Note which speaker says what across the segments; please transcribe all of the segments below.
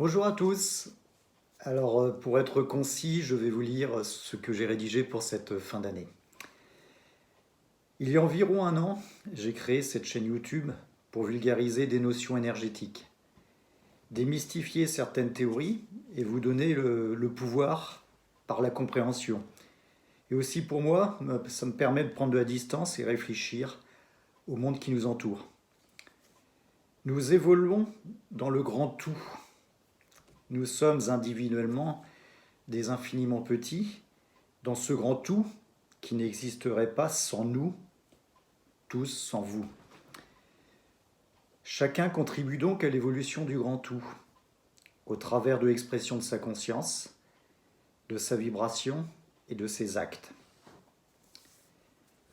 Speaker 1: Bonjour à tous. Alors, pour être concis, je vais vous lire ce que j'ai rédigé pour cette fin d'année. Il y a environ un an, j'ai créé cette chaîne YouTube pour vulgariser des notions énergétiques, démystifier certaines théories et vous donner le pouvoir par la compréhension. Et aussi pour moi, ça me permet de prendre de la distance et réfléchir au monde qui nous entoure. Nous évoluons dans le grand tout. Nous sommes individuellement des infiniment petits dans ce grand tout qui n'existerait pas sans nous, tous sans vous. Chacun contribue donc à l'évolution du grand tout, au travers de l'expression de sa conscience, de sa vibration et de ses actes.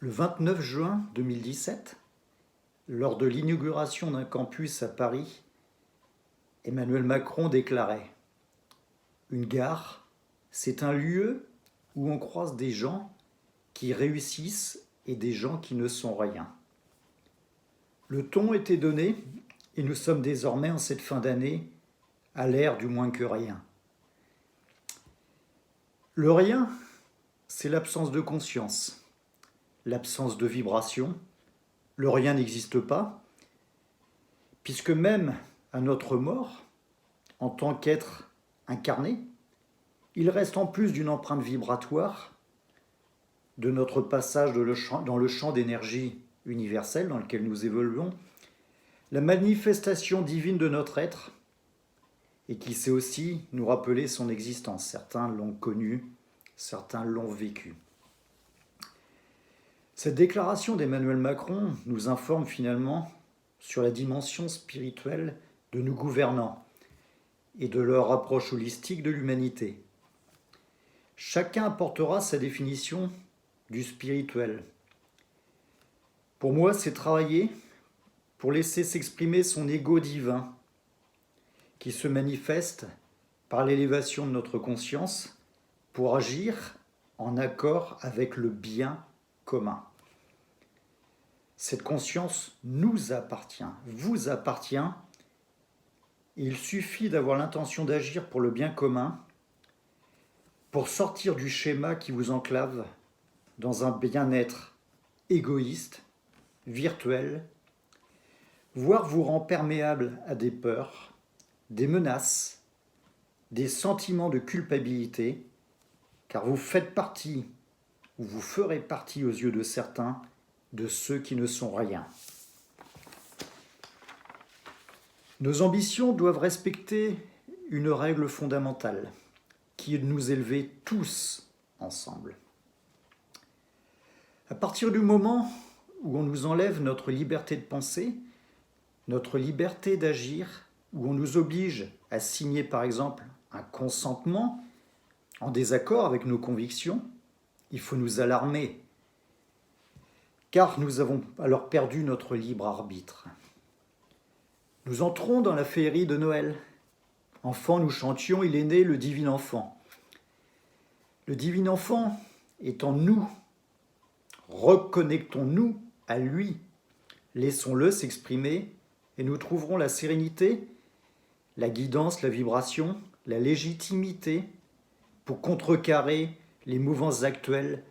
Speaker 1: Le 29 juin 2017, lors de l'inauguration d'un campus à Paris, Emmanuel Macron déclarait « Une gare, c'est un lieu où on croise des gens qui réussissent et des gens qui ne sont rien. » Le ton était donné et nous sommes désormais en cette fin d'année à l'ère du moins que rien. Le rien, c'est l'absence de conscience, l'absence de vibration. Le rien n'existe pas, puisque même à notre mort, en tant qu'être incarné, il reste en plus d'une empreinte vibratoire de notre passage dans le champ d'énergie universelle dans lequel nous évoluons, la manifestation divine de notre être, et qui sait aussi nous rappeler son existence. Certains l'ont connu, certains l'ont vécu. Cette déclaration d'Emmanuel Macron nous informe finalement sur la dimension spirituelle de nos gouvernants et de leur approche holistique de l'humanité. Chacun apportera sa définition du spirituel. Pour moi, c'est travailler pour laisser s'exprimer son ego divin, qui se manifeste par l'élévation de notre conscience pour agir en accord avec le bien commun. Cette conscience nous appartient, vous appartient. Il suffit d'avoir l'intention d'agir pour le bien commun, pour sortir du schéma qui vous enclave dans un bien-être égoïste, virtuel, voire vous rend perméable à des peurs, des menaces, des sentiments de culpabilité, car vous faites partie, ou vous ferez partie aux yeux de certains, de ceux qui ne sont rien. Nos ambitions doivent respecter une règle fondamentale, qui est de nous élever tous ensemble. À partir du moment où on nous enlève notre liberté de penser, notre liberté d'agir, où on nous oblige à signer par exemple un consentement en désaccord avec nos convictions, il faut nous alarmer, car nous avons alors perdu notre libre arbitre. Nous entrons dans la féerie de Noël. Enfant, nous chantions « Il est né le divin enfant ». Le divin enfant est en nous. Reconnectons-nous à lui. Laissons-le s'exprimer et nous trouverons la sérénité, la guidance, la vibration, la légitimité pour contrecarrer les mouvances actuelles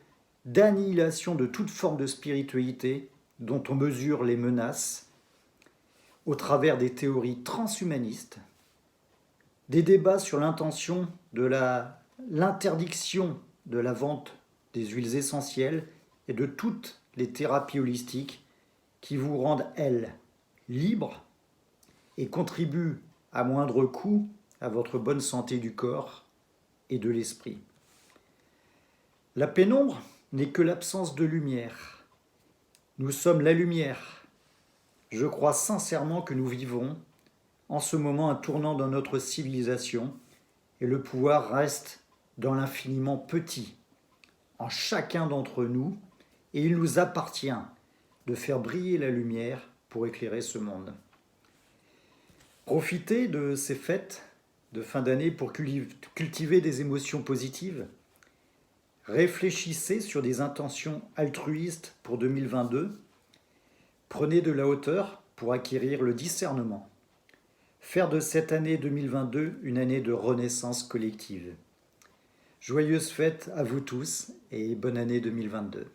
Speaker 1: d'annihilation de toute forme de spiritualité dont on mesure les menaces au travers des théories transhumanistes, des débats sur l'intention de l'interdiction de la vente des huiles essentielles et de toutes les thérapies holistiques qui vous rendent, elles, libres et contribuent à moindre coût à votre bonne santé du corps et de l'esprit. La pénombre n'est que l'absence de lumière. Nous sommes la lumière. Je crois sincèrement que nous vivons en ce moment un tournant dans notre civilisation et le pouvoir reste dans l'infiniment petit, en chacun d'entre nous, et il nous appartient de faire briller la lumière pour éclairer ce monde. Profitez de ces fêtes de fin d'année pour cultiver des émotions positives. Réfléchissez sur des intentions altruistes pour 2022. Prenez de la hauteur pour acquérir le discernement. faire de cette année 2022 une année de renaissance collective. Joyeuses fêtes à vous tous et bonne année 2022.